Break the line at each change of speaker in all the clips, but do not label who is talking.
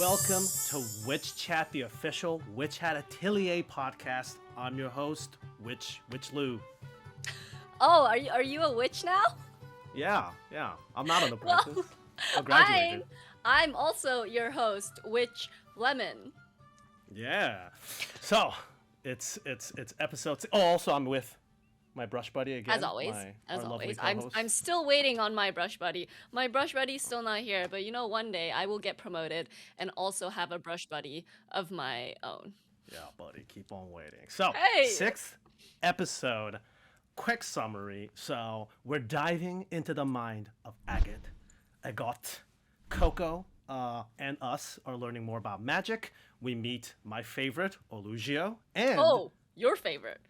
Welcome to Witch Chat, the official Witch Hat Atelier podcast. I'm your host, Witch Lou.
Oh, are you a witch now?
Yeah. I'm not an apprentice. I graduated.
I'm also your host, Witch Lemon.
Yeah. So it's episode. Oh, also I'm with my brush buddy again.
As always.
Lovely
I'm still waiting on my brush buddy. My brush buddy's still not here, but you know, one day I will get promoted and also have a brush buddy of my own.
Yeah, buddy, keep on waiting. So,
Hey!
6th episode. Quick summary. So, we're diving into the mind of Agot. Coco and us are learning more about magic. We meet my favorite, Olruggio, and...
Oh, your favorite.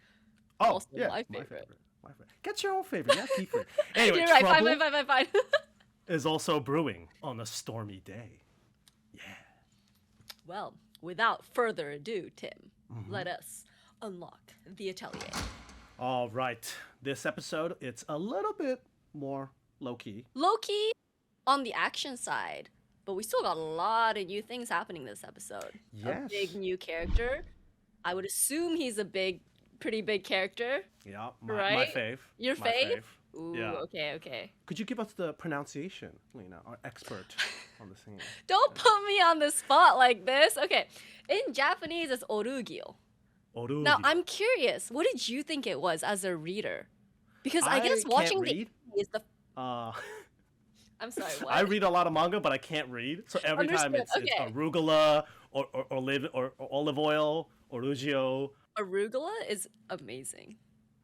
Oh,
Also
yeah,
my favorite.
My favorite. Get your own favorite, yeah, Kefrey. Anyway,
You're right,
trouble
fine.
is also brewing on a stormy day. Yeah.
Well, without further ado, Tim, let us unlock the atelier.
All right. This episode, it's a little bit more low-key.
Low-key on the action side, but we still got a lot of new things happening this episode.
Yes.
A big new character. I would assume he's a pretty big character.
Yeah, my
Right?
fave.
Your
My
fave? Ooh,
Yeah.
okay.
Could you give us the pronunciation, Lena, our expert on the scene?
Don't put me on the spot like this. Okay, in Japanese, it's Olruggio.
Olruggio.
Now, I'm curious, what did you think it was as a reader? Because I guess
can't
watching
read.
the is the...
Uh,
I'm sorry, what?
I read a lot of manga, but I can't read. So every time it's
Understood, okay.
arugula or olive oil, Olruggio.
Arugula is amazing.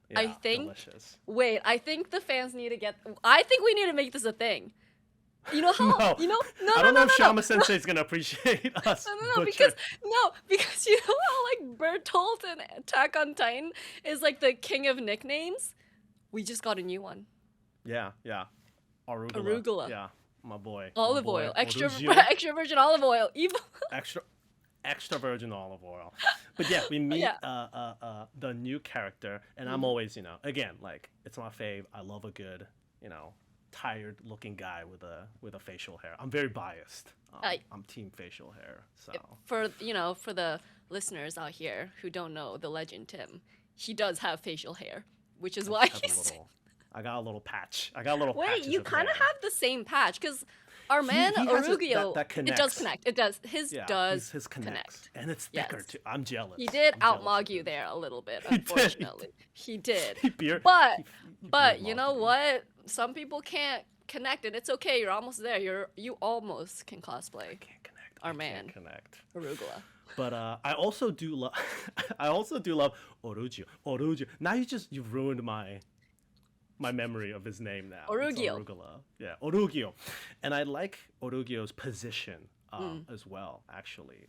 Yeah,
I think-
delicious.
Wait, I think the fans need to get... I think we need to make this a thing. You know how...
No.
You know...
I don't know if
no.
Shama Sensei's gonna appreciate us.
No,
butchering-
because you know how like Bertolt in Attack on Titan is like the king of nicknames? We just got a new one.
Yeah. Arugula.
Arugula.
Yeah, my boy.
Olive
my boy,
oil. Extra
Olruggio.
virgin olive oil. Evil.
extra virgin olive oil. But yeah, we meet
Yeah.
the new character, and I'm always, again, like, it's my fave. I love a good, tired looking guy with a facial hair. I'm very biased. I'm team facial hair. So
For the listeners out here who don't know the legend Tim, he does have facial hair, which is why he's...
I got a little patch.
Wait,
patches
you
of
kind of
hair.
have the same patch because our man
he has
Olruggio,
that
it does
connects.
connect. It does. His does
his connects.
connect.
And it's thicker
Yes.
too. I'm jealous.
He did
I'm jealous
outmog
of
you
it.
there a little bit,
He did.
unfortunately. He did.
He beer-
But
he
but
beer
you know
mocked me.
what? Some people can't connect, and it's okay. You're almost there. You almost can cosplay
Can't connect.
Our
I
man.
Can't connect.
Arugula.
But I also do love Olruggio. Now you've ruined my memory of his name now. It's
Olruggio.
Arugula. Yeah, Olruggio. And I like Olruggio's position as well, actually.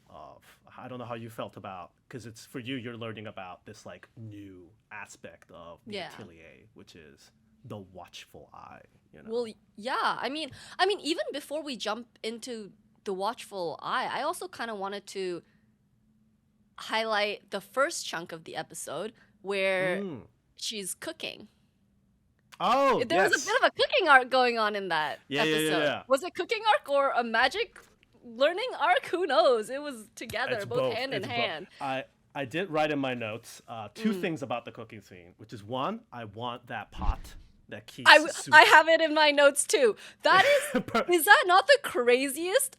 I don't know how you felt about, because it's for you, you're learning about this like new aspect of the
Yeah.
atelier, which is the watchful eye.
Well, yeah. I mean, even before we jump into the watchful eye, I also kind of wanted to highlight the first chunk of the episode where she's cooking.
Oh,
There was a bit of a cooking arc going on in that episode.
Yeah.
Was it cooking arc or a magic learning arc? Who knows? It was together,
It's
both hand in
It's both.
hand.
I did write in my notes two things about the cooking scene, which is one, I want that pot that keeps soup.
I have it in my notes too. That is that not the craziest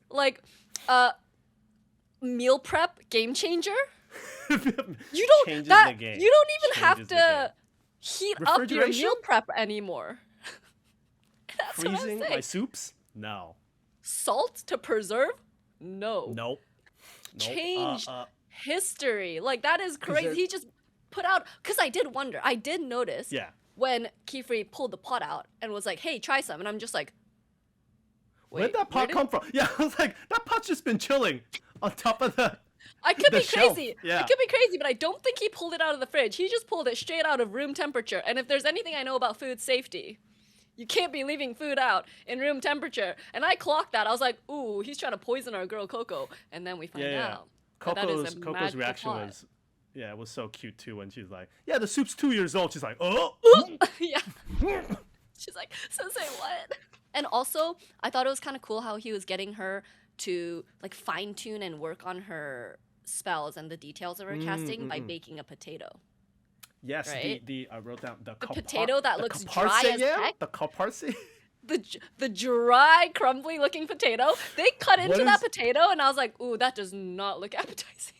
meal prep game changer? You don't
Changes
that
the game.
you don't even have
Changes the
to heat up your
Refrigeration?
meal prep anymore. That's what I'm
Freezing
saying.
my soups? No.
Salt to preserve? No.
Nope.
Changed history. Like, that is crazy.
there-
He just put out, because I did notice
Yeah.
when Kefrey pulled the pot out and was like, hey, try some. And I'm just like,
Where'd that pot come from? Yeah, I was like, that pot's just been chilling on top of the...
I could
the
be
shelf.
crazy.
Yeah.
I could be crazy, but I don't think he pulled it out of the fridge. He just pulled it straight out of room temperature. And if there's anything I know about food safety, you can't be leaving food out in room temperature. And I clocked that. I was like, ooh, he's trying to poison our girl Coco. And then we find out that that is a
Coco's
magical
reaction
pot.
was... Yeah, it was so cute too when she's like, yeah, the soup's 2 years old. She's like, oh.
Yeah. She's like, Sensei, what? And also, I thought it was kind of cool how he was getting her to like fine tune and work on her spells and the details of her casting by baking a potato.
Yes,
right?
I wrote down the
potato that looks dry as heck.
The caparse.
The dry, crumbly looking potato. They cut into that potato, and I was like, ooh, that does not look appetizing.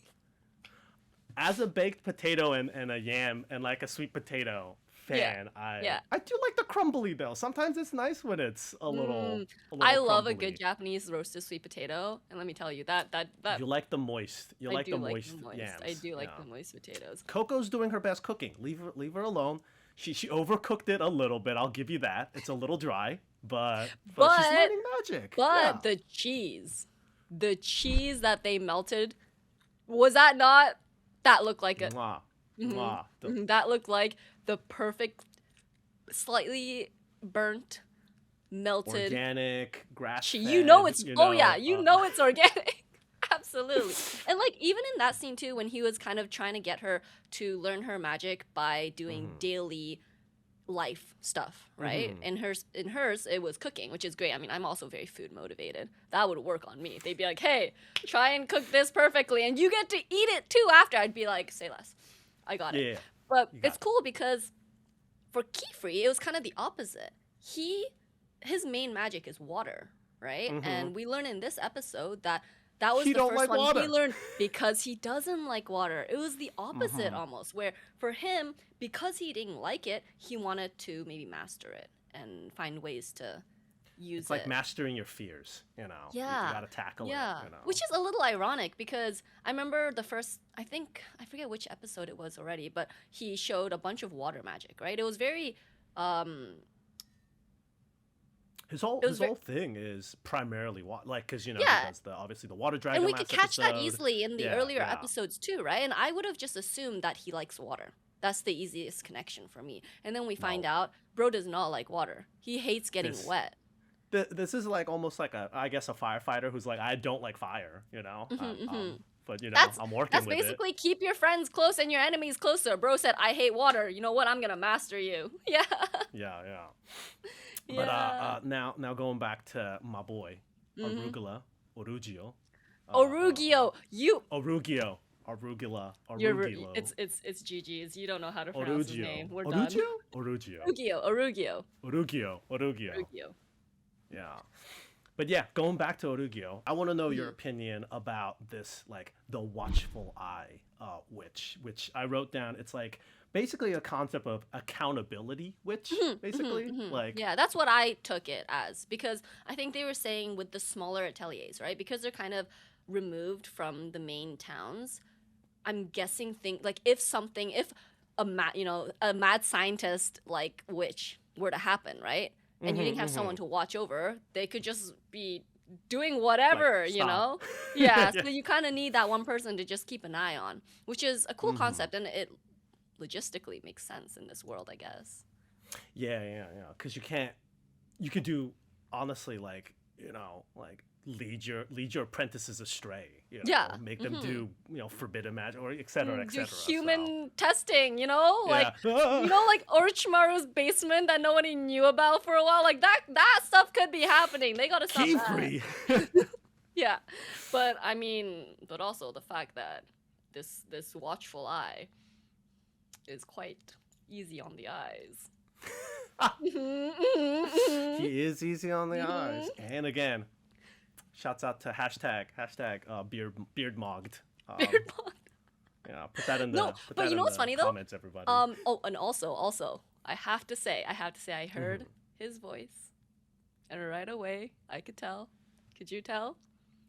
As a baked potato and a yam and like a sweet potato fan, I do like the crumbly though. Sometimes it's nice when it's a little
I love
crumbly.
a good Japanese roasted sweet potato, and let me tell you that
you like the moist. You like the moist yams.
I do like the moist potatoes.
Coco's doing her best cooking. Leave her alone. She overcooked it a little bit. I'll give you that. It's a little dry, but she's learning magic.
But the cheese that they melted, was that not? That looked like it. That looked like the perfect, slightly burnt, melted
organic grass.
You know it's it's organic. Absolutely. And like even in that scene too, when he was kind of trying to get her to learn her magic by doing daily life stuff, right? In hers it was cooking, which is great. I mean, I'm also very food motivated. That would work on me. They'd be like, hey, try and cook this perfectly and you get to eat it too after. I'd be like, say less. I got it.
Yeah.
But it's cool because for Kefrey, it was kind of the opposite. His main magic is water, right? And we learn in this episode that was the first one he learned because he doesn't like water. It was the opposite almost, where for him, because he didn't like it, he wanted to maybe master it and find ways to use it.
It's like mastering your fears, you know?
Yeah.
You gotta tackle it, you know?
Which is a little ironic because I remember the first, I forget which episode it was already, but he showed a bunch of water magic, right? It was very,
His whole thing is primarily water, like, because he does obviously the water dragon.
And we could catch that easily in the earlier episodes too, right? And I would have just assumed that he likes water. That's the easiest connection for me. And then we find out, bro does not like water. He hates getting wet.
This is like almost like a firefighter who's like, I don't like fire, you know. But I'm working with it.
That's basically keep your friends close and your enemies closer. Bro said, I hate water. You know what? I'm gonna master you. Yeah.
Yeah. But now going back to my boy, Olruggio. Arugula.
It's GG's. You don't know how to pronounce his name. We're done.
Olruggio. Yeah. But yeah, going back to Olruggio, I want to know your opinion about this, like the watchful eye witch, which I wrote down. It's like basically a concept of accountability witch, basically. Like
yeah, that's what I took it as, because I think they were saying with the smaller ateliers, right? Because they're kind of removed from the main towns. I'm guessing if a mad scientist like witch were to happen, right? And you didn't have someone to watch over, they could just be doing whatever,
like,
you know? Yeah, so you kind of need that one person to just keep an eye on, which is a cool concept, and it logistically makes sense in this world, I guess.
Yeah. Because you could do, honestly, like, you know, like lead your apprentices astray. You know, make them do, you know, forbidden magic or et cetera, et cetera.
Human testing, you know, like you know, like Orochimaru's basement that nobody knew about for a while. Like that stuff could be happening. They gotta stop that. Yeah, but I mean, but also the fact that this watchful eye is quite easy on the eyes.
He is easy on the eyes, and again. Shouts out to hashtag beardmogged. Yeah, put that in the
but you know what's funny
comments, everybody.
And also, I have to say, I heard his voice, and right away I could tell. Could you tell?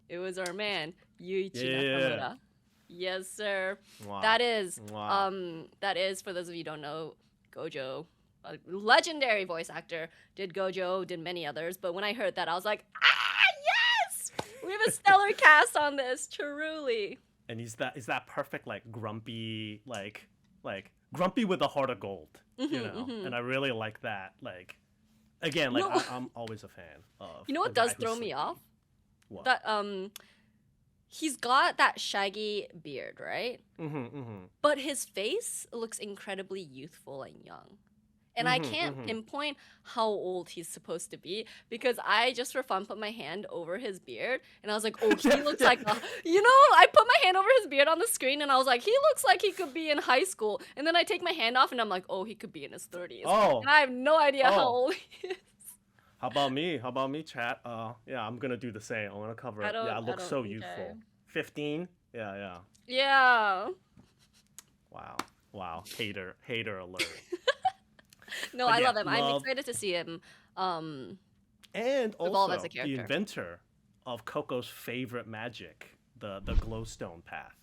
It was our man Yuichi Nakamura. Yes, sir.
Wow.
That is for those of you who don't know, Gojo, a legendary voice actor, did Gojo, did many others. But when I heard that, I was like, yes! We have a stellar cast on this, truly.
And he's that perfect, like, grumpy, like grumpy with a heart of gold, you know? And I really like that. Like, again, like, I'm always a fan of.
You know what does throw me off?
What?
That, he's got that shaggy beard, right? But his face looks incredibly youthful and young. And I can't pinpoint how old he's supposed to be because I just for fun put my hand over his beard and I was like, oh, he looks like I put my hand over his beard on the screen and I was like, he looks like he could be in high school. And then I take my hand off and I'm like, oh, he could be in his 30s.
Oh.
And I have no idea how old he is.
How about me, chat? Yeah, I'm gonna do the same. I'm gonna cover it. Yeah, I look so youthful. 15? Yeah.
Yeah.
Wow. Hater alert.
No,
But
I
yeah,
love him. I'm excited to see him
And
evolve
also
as a character.
the inventor of Coco's favorite magic, the glowstone path,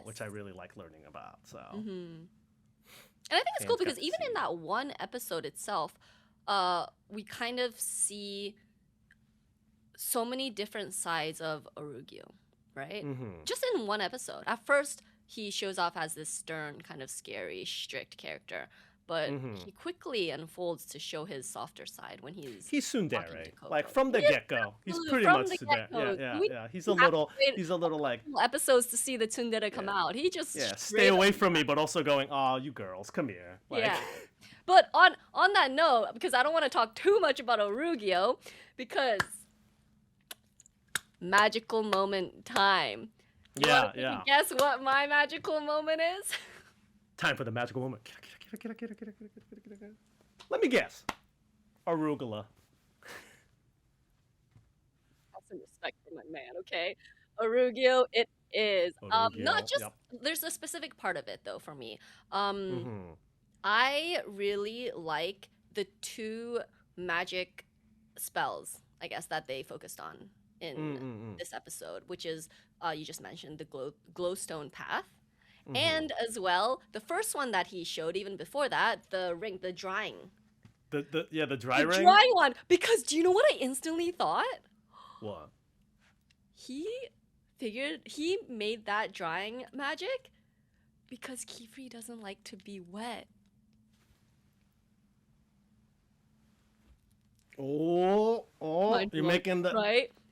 which I really like learning about. So,
And I think it's cool because even in that one episode itself, we kind of see so many different sides of Olruggio, right? Just in one episode. At first, he shows off as this stern, kind of scary, strict character. But he quickly unfolds to show his softer side when he's
tsundere, like from the get-go. He's pretty much tsundere. Yeah. He's a little like
episodes to see the tsundere come out. He just
stay away from me, but also going, oh, you girls, come here. Like,
yeah. But on that note, because I don't want to talk too much about Olruggio, because magical moment time.
Yeah.
Guess what my magical moment is?
Time for the magical moment. Let me guess. Arugula.
Have some respect for my man, okay? Olruggio, it is. Not just there's a specific part of it though for me. I really like the two magic spells, I guess, that they focused on in this episode, which is you just mentioned the glowstone path. And as well, the first one that he showed even before that, the ring, the drying.
The dry ring?
The drying one. Because do you know what I instantly thought?
What?
He made that drying magic because Kefrey doesn't like to be wet.
Oh, you're making the...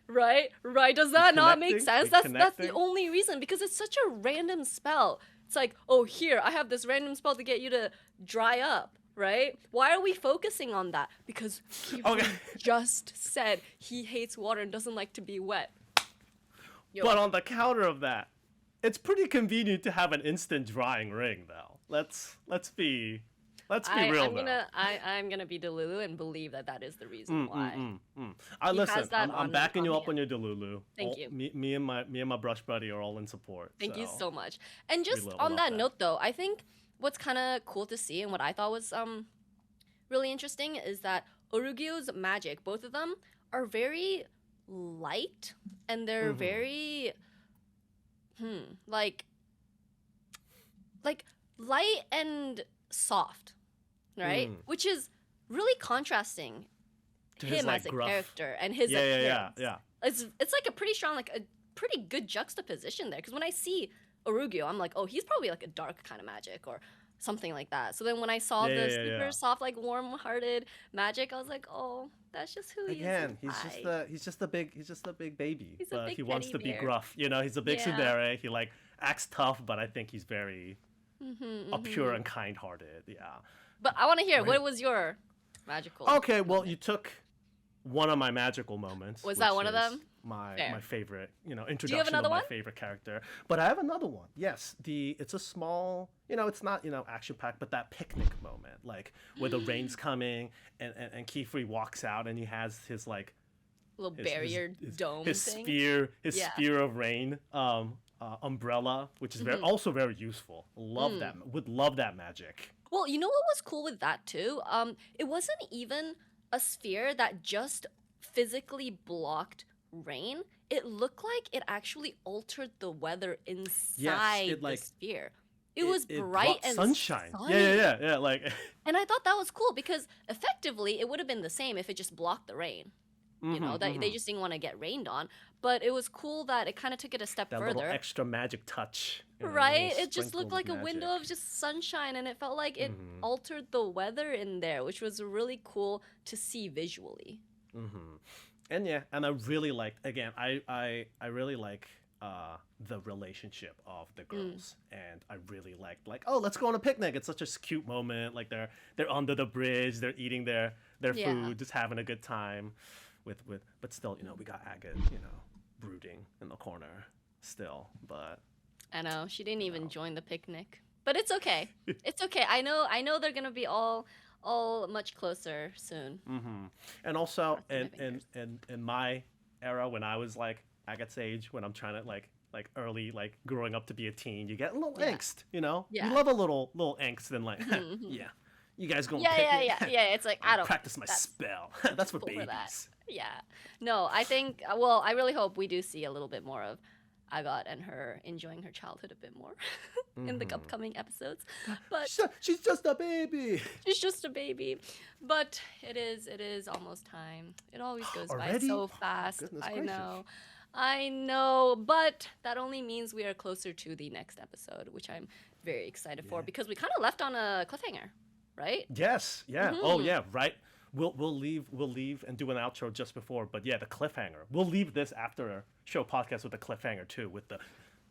Right. Does that not make sense? That's the only reason, because it's such a random spell. It's like, oh, here, I have this random spell to get you to dry up, right? Why are we focusing on that? Because he just said he hates water and doesn't like to be wet.
But on the counter of that, it's pretty convenient to have an instant drying ring, though. Let's be real now.
I'm gonna be Delulu and believe that is the reason why.
Listen, I'm backing you up on your Delulu.
Thank you.
Me and my brush buddy are all in support.
Thank you so much. And just on that note, though, I think what's kind of cool to see and what I thought was really interesting is that Olruggio's magic, both of them, are very light and they're very like light and soft, right? Which is really contrasting to him as a character and his appearance.
Yeah.
It's like a pretty strong, like a pretty good juxtaposition there. Because when I see Olruggio, I'm like, oh, he's probably like a dark kind of magic or something like that. So then when I saw the super soft, like warm-hearted magic, I was like, oh, that's just who he is.
Again, he's just a big baby.
He's a big
he wants to be
bear.
gruff. He's a big tsundere. He like acts tough, but I think he's very pure and kind-hearted. Yeah.
But I want to hear, what was your magical
Okay, well,
moment?
you took one of my magical moments.
Was that one of them?
My favorite, introduction
Do you have another
of my
one?
favorite character. But I have another one. Yes, it's a small, it's not, action packed, but that picnic moment, like where the rain's coming and Kefrey walks out and he has his like
little barrier dome
his
thing.
sphere of rain umbrella, which is also very useful. Love that. Would love that magic.
Well, you know what was cool with that too? It wasn't even a sphere that just physically blocked rain. It looked like it actually altered the weather inside the sphere. It was bright and
sunshine.
sunny.
Yeah. Like,
and I thought that was cool because effectively it would have been the same if it just blocked the rain. They just didn't want to get rained on. But it was cool that it kind of took it a step further.
That little extra magic touch.
Right? It just looked like a window of just sunshine, and it felt like it altered the weather in there, which was really cool to see visually.
And I really liked, again, I really like the relationship of the girls, and I really liked like, oh, let's go on a picnic. It's such a cute moment. Like they're under the bridge, they're eating their food, just having a good time. But still, you know, we got Agate, you know, brooding in the corner still. But
I know she didn't even join the picnic, but it's okay. It's okay. I know they're gonna be all much closer soon.
And also in my era when I was like Agate's age, when I'm trying to like early, like growing up to be a teen, you get a little angst, you know?
Yeah.
You love a little angst and like, yeah, you guys gonna
Yeah. It's like I don't
practice my spell. That's for
cool
babies.
for that. Yeah. No, I think. Well, I really hope we do see a little bit more of Agate and her enjoying her childhood a bit more in the upcoming episodes. But
She's just a baby.
she's just a baby. But it is almost time. It always goes by
Already?
so fast.
Goodness
I
gracious.
know. I know, but that only means we are closer to the next episode, which I'm very excited for because we kind of left on a cliffhanger, right?
Yes. Yeah. Oh yeah. Right. We'll leave and do an outro just before. But yeah, the cliffhanger. We'll leave this after our show podcast with the cliffhanger too, with the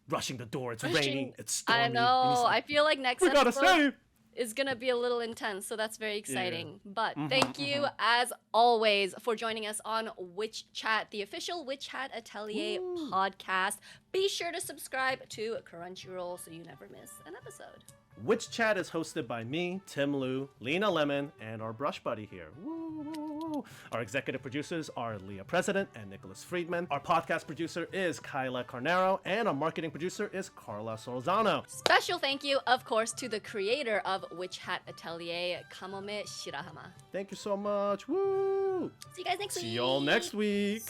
rushing the door. It's raining. It's stormy.
I
and he's
know.
like,
I feel like next
we gotta
episode
save.
is gonna be a little intense, so that's very exciting. But thank you as always for joining us on Witch Chat, the official Witch Hat Atelier podcast. Be sure to subscribe to Crunchyroll so you never miss an episode.
Witch Chat is hosted by me, Tim Liu, Lena Lemon, and our brush buddy here. Woo, woo, woo. Our executive producers are Leah President and Nicholas Friedman. Our podcast producer is Kyla Carnero, and our marketing producer is Carla Sorzano.
Special thank you, of course, to the creator of Witch Hat Atelier, Kamome Shirahama.
Thank you so much. Woo!
See you guys next week.
See y'all next week.